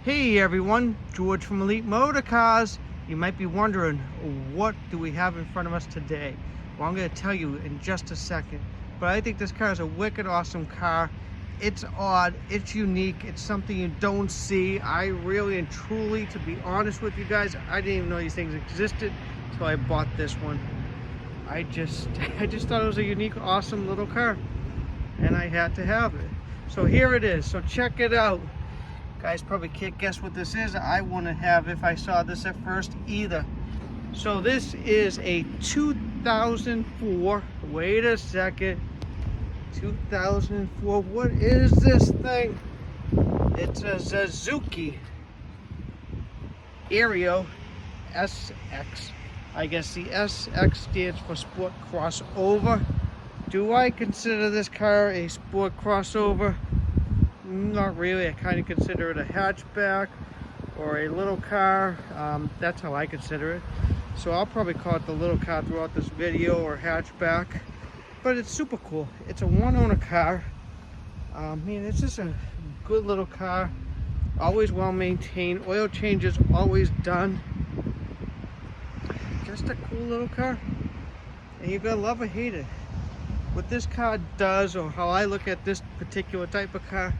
Hey everyone, George from Elite Motorcars. You might be wondering, what do we have in front of us today? Well, I'm going to tell you in just a second. But I think this car is a wicked awesome car. It's odd, it's unique, it's something you don't see. I really and truly, to be honest with you guys, I didn't even know these things existed until I bought this one. I just thought it was a unique, awesome little car. And I had to have it. So here it is, so check it out. Guys probably can't guess what this is. I wouldn't have if I saw this at first either. So this is a 2004, wait a second, 2004, what is this thing? It's a Suzuki Aerio SX. I guess the SX stands for Sport Crossover. Do I consider this car a sport crossover? Not really. I kind of consider it a hatchback or a little car. That's how I consider it. So I'll probably call it the little car throughout this video, or hatchback. But it's super cool. It's a one-owner car. Man, it's just a good little car. Always well maintained. Oil changes always done. Just a cool little car. And you're gonna love or hate it. What this car does, or how I look at this particular type of car,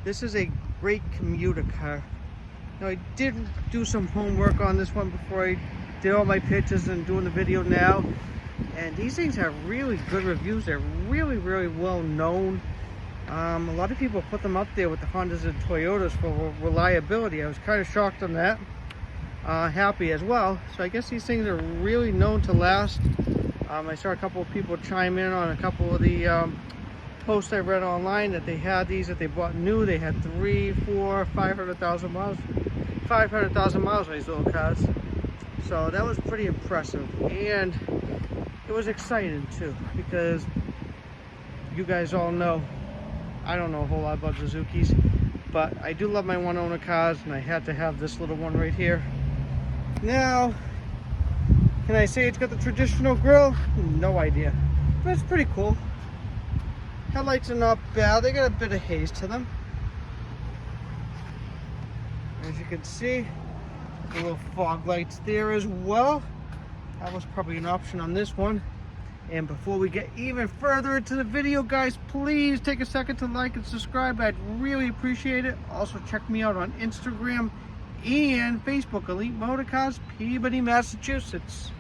this is a great commuter car. Now, I did do some homework on this one before I did all my pictures and doing the video now. And these things have really good reviews. They're really, really well known. A lot of people put them up there with the Hondas and Toyotas for reliability. I was kind of shocked on that. Happy as well. So I guess these things are really known to last. I saw a couple of people chime in on a couple of the posts I read online that they had these, that they bought new. They had 3, 4, 500,000 miles. 500,000 miles on these little cars. So that was pretty impressive. And it was exciting too, because you guys all know, I don't know a whole lot about Suzukis, but I do love my one-owner cars, and I had to have this little one right here. Now, can I say it's got the traditional grille? No idea, but it's pretty cool. Headlights are not bad. They got a bit of haze to them. As you can see, the little fog lights there as well. That was probably an option on this one. And before we get even further into the video, guys, please take a second to like and subscribe. I'd really appreciate it. Also, check me out on Instagram and Facebook, Elite Motorcars, Peabody, Massachusetts.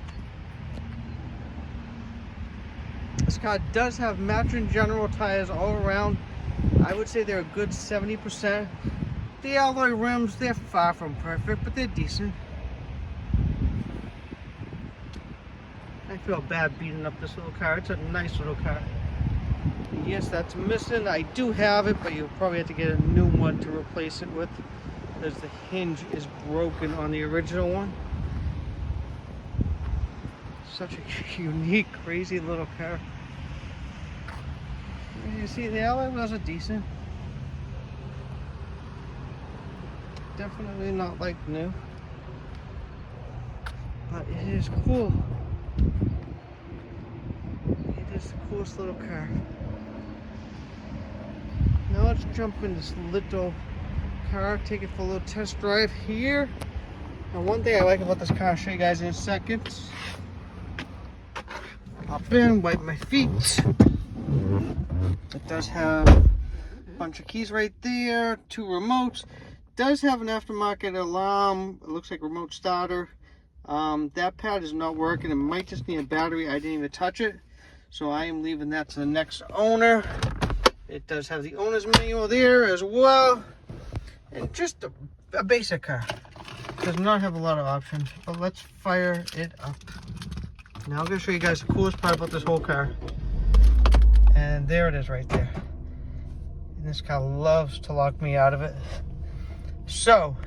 This car does have matching general tires all around. I would say they're a good 70%. The alloy rims, they're far from perfect, but they're decent. I feel bad beating up this little car. It's a nice little car. Yes, that's missing. I do have it, but you'll probably have to get a new one to replace it with, because the hinge is broken on the original one. Such a unique, crazy little car. As you see, the alloy wheels are decent. Definitely not like new, but it is cool. It is the coolest little car. Now let's jump in this little car, take it for a little test drive here. Now, one thing I like about this car, I'll show you guys in a second. Hop in, wipe my feet. It does have a bunch of keys right there, 2 remotes. Does have an aftermarket alarm. It looks like remote starter. That pad is not working. It might just need a battery. I didn't even touch it, so I am leaving that to the next owner. It does have the owner's manual there as well, and just a basic car. Does not have a lot of options, but let's fire it up. Now I'm going to show you guys the coolest part about this whole car. And there it is right there. And this car loves to lock me out of it. So,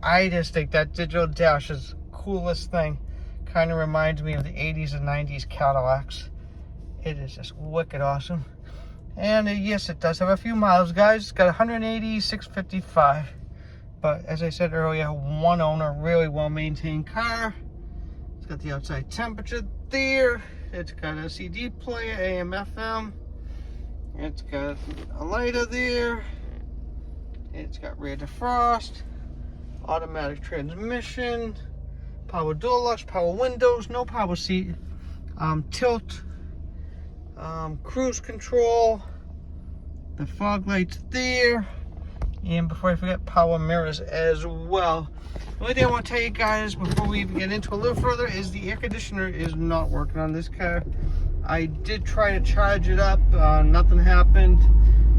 I just think that digital dash is the coolest thing. Kind of reminds me of the 80s and 90s Cadillacs. It is just wicked awesome. And yes, it does have a few miles, guys. It's got 180,655. But as I said earlier, one owner, really well maintained car. It's got the outside temperature there. It's got a CD player, AM, FM. It's got a lighter there. It's got rear defrost. automatic transmission, power door locks, power windows, no power seat, tilt, cruise control, the fog lights there, and before I forget, power mirrors as well. The only thing I want to tell you guys before we even get into a little further is the air conditioner is not working on this car. I did try to charge it up, nothing happened.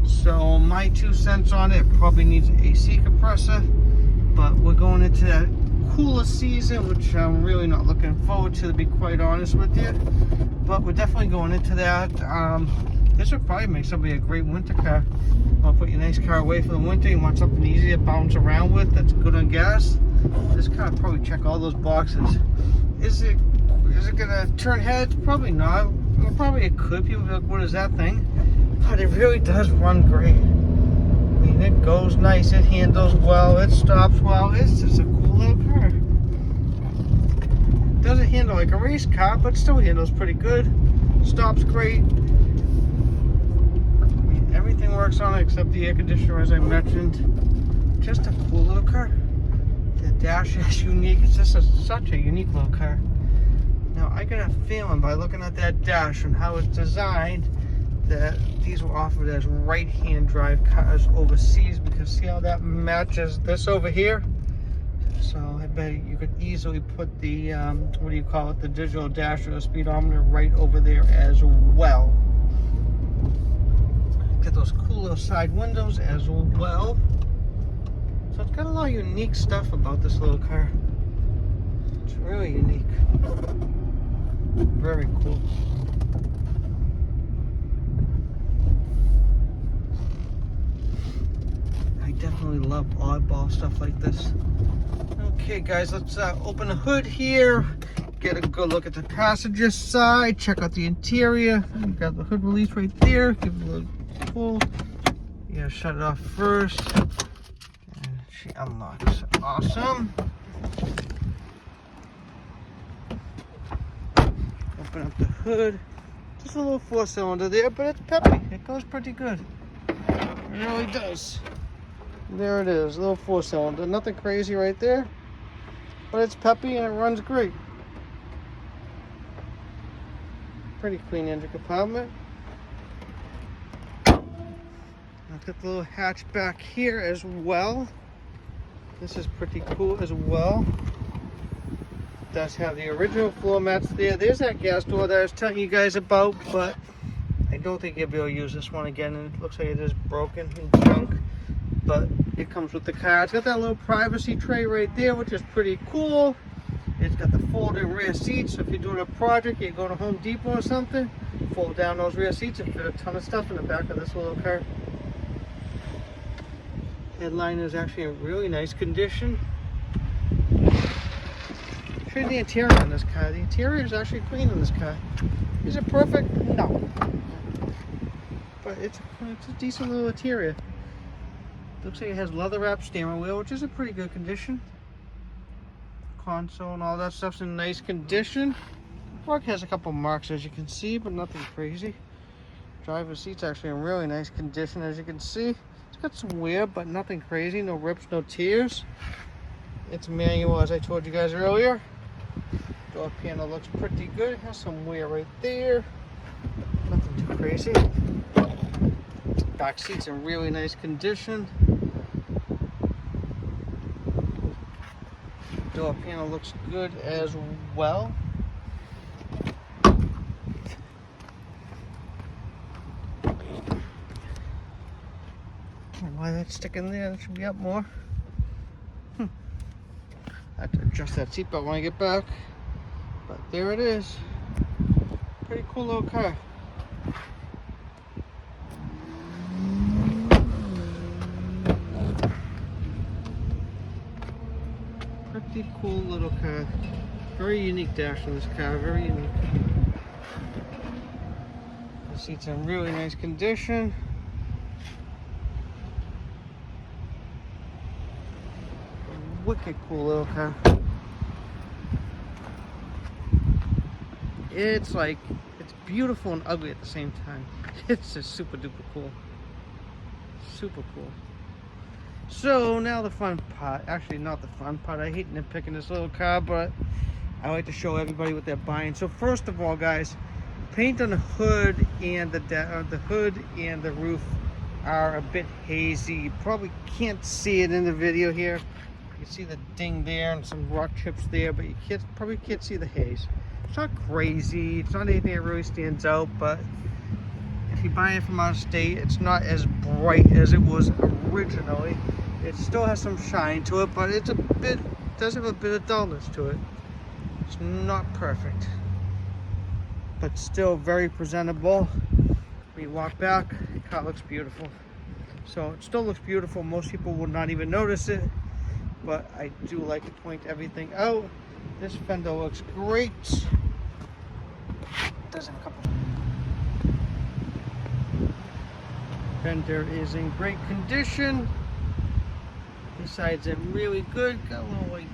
So my 2 cents on it, probably needs an AC compressor, but we're going into that cooler season, which I'm really not looking forward to be quite honest with you. But we're definitely going into that. This would probably make somebody a great winter car. You want to put your nice car away for the winter, you want something easy to bounce around with that's good on gas. This car would probably check all those boxes. Is it gonna turn heads? Probably not. Well, probably it could. People be like, what is that thing? But it really does run great. I mean, it goes nice, it handles well, it stops well. It's just a cool little car. It doesn't handle like a race car, but still handles pretty good. Stops great. I mean, everything works on it except the air conditioner, as I mentioned. Just a cool little car. The dash is unique. It's just such a unique little car. Now, I got a feeling by looking at that dash and how it's designed that these were offered as right-hand drive cars overseas, because see how that matches this over here? So I bet you could easily put the, what do you call it, the digital dash or the speedometer right over there as well. Get those cool little side windows as well. So it's got a lot of unique stuff about this little car. It's really unique. Very cool. I definitely love oddball stuff like this. Okay guys, let's open the hood here, get a good look at the passenger side, check out the interior. You've got the hood release right there, give it a little pull. You gotta shut it off first. And she unlocks. Awesome. Open up the hood. Just a little 4-cylinder there, but it's peppy. It goes pretty good. It really does. There it is, a little 4-cylinder. Nothing crazy right there, but it's peppy and it runs great. Pretty clean engine compartment. I've got the little hatchback here as well. This is pretty cool as well. It does have the original floor mats there. There's that gas door that I was telling you guys about, but I don't think you'll be able to use this one again, and it looks like it is broken and junk. But it comes with the car. It's got that little privacy tray right there, which is pretty cool. It's got the folding rear seats, so if you're doing a project, you go to Home Depot or something, fold down those rear seats and fit a ton of stuff in the back of this little car. Headliner is actually in really nice condition. Show you the interior on this car. The interior is actually clean in this car. Is it perfect? No. But it's a decent little interior. Looks like it has leather wrapped steering wheel, which is in pretty good condition. Console and all that stuff's in nice condition. Fork has a couple marks as you can see, but nothing crazy. Driver's seat's actually in really nice condition as you can see. It's got some wear, but nothing crazy. No rips, no tears. It's manual, as I told you guys earlier. Door panel looks pretty good. It has some wear right there. Nothing too crazy. Back seat's in really nice condition. Door panel looks good as well. Why that's sticking there? That should be up more. I have to adjust that seatbelt when I get back. But there it is. Pretty cool little car. Pretty cool little car. Very unique dash in this car, very unique. The seat's in really nice condition. Wicked cool little car. It's like, it's beautiful and ugly at the same time. It's just super duper cool. Super cool. So now the fun part, actually not the fun part, I hate nitpicking this little car, but I like to show everybody what they're buying. So first of all, guys, paint on the hood and the hood and the roof are a bit hazy. You probably can't see it in the video here. You see the ding there and some rock chips there, but you probably can't see the haze. It's not crazy, it's not anything that really stands out, but if you buy it from out of state, it's not as bright as it was originally. It still has some shine to it, but does have a bit of dullness to it. It's not perfect, but still very presentable. When you walk back, the car looks beautiful. So it still looks beautiful. Most people will not even notice it, but I do like to point everything out. This fender looks great. Does have a couple. Fender is in great condition. This side's in really good. Got a little, like,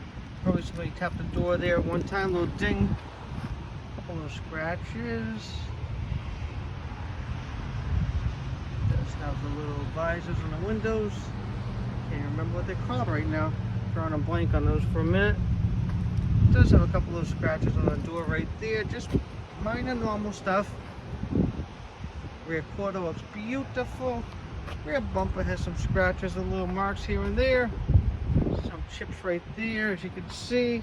probably somebody tapped the door there at one time. Little ding. A couple of scratches. Does have the little visors on the windows. Can't remember what they're called right now. Drawing a blank on those for a minute. Does have a couple of scratches on the door right there. Just minor normal stuff. Rear quarter looks beautiful. Rear bumper has some scratches and little marks here and there. Some chips right there, as you can see.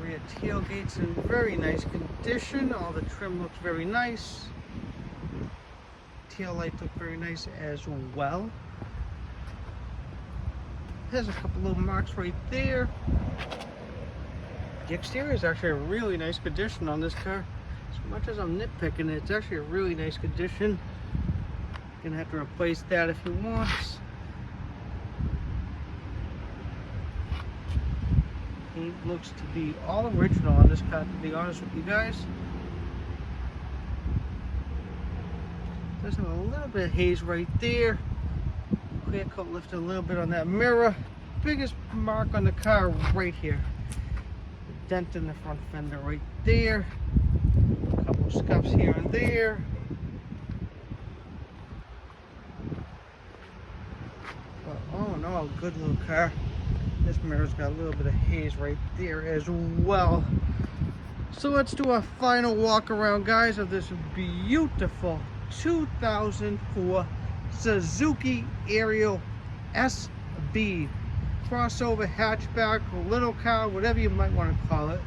Rear tailgate's in very nice condition. All the trim looks very nice. Tail lights look very nice as well. Has a couple little marks right there. The exterior is actually a really nice condition on this car. As much as I'm nitpicking it, it's actually a really nice condition. Gonna have to replace that if he wants. Paint looks to be all original on this car, to be honest with you guys. Does have a little bit of haze right there. Clear coat lifted a little bit on that mirror. Biggest mark on the car right here. Dent in the front fender right there. A couple of scuffs here and there. But oh no, good little car. This mirror's got a little bit of haze right there as well. So let's do a final walk around, guys, of this beautiful 2004 Suzuki Aerio SB. Crossover, hatchback, little car, whatever you might want to call it.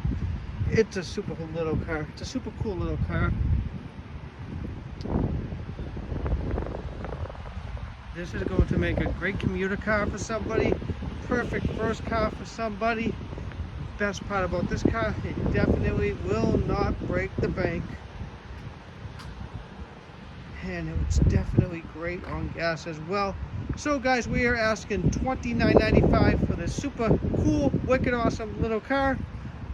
It's a super little car. It's a super cool little car. This is going to make a great commuter car for somebody. Perfect first car for somebody. Best part about this car, it definitely will not break the bank. And it's definitely great on gas as well. So guys, we are asking $29.95 for this super cool, wicked awesome little car.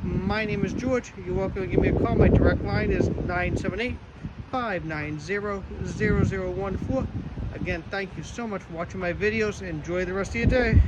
My name is George. You're welcome to give me a call. My direct line is 978-590-0014. Again, thank you so much for watching my videos. Enjoy the rest of your day.